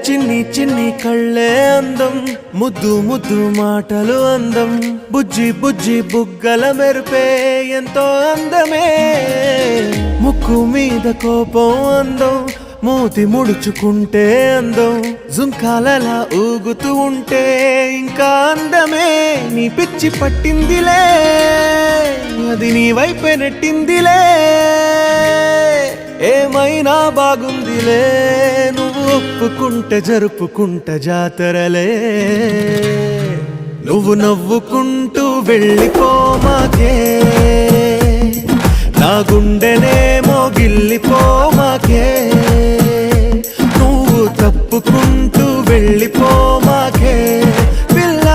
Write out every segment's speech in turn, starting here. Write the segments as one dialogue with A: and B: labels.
A: చిన్ని చిన్ని కళ్ళే అందం, ముద్దు ముద్దు మాటలు అందం, బుజ్జి బుజ్జి బుగ్గల మెరుపే ఎంతో అందమే. ముక్కు మీద కోపం అందం, మూతి ముడుచుకుంటే అందం, జుంకాలలా ఊగుతూ ఉంటే ఇంకా అందమే. నీ పిచ్చి పట్టిందిలే, అది నీ వైపే నెట్టిందిలే. ఏమైనా బాగుందిలే, నువ్వు ఒప్పుకుంటే జరుపుకుంట జాతరలే. నువ్వు నవ్వుకుంటూ వెళ్ళిపోమాకే, నా గుండెనేమో గిల్లిపోమాకే. నువ్వు తప్పుకుంటూ వెళ్ళిపోమాకే పిల్ల,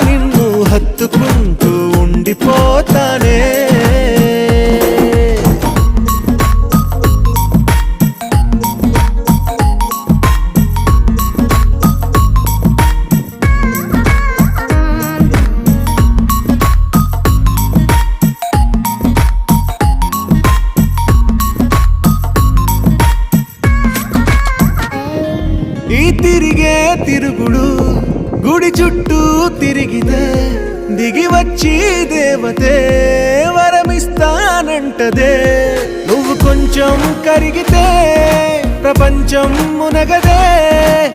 A: నిన్ను హత్తుకుంటూ ఉండిపోతానే. ఈ తిరిగే తిరుగుడు గుడి చుట్టూ తిరిగితే, దిగి వచ్చి దేవతే వరమిస్తానంటదే. నువ్వు కొంచెం కరిగితే ప్రపంచం మునగదే.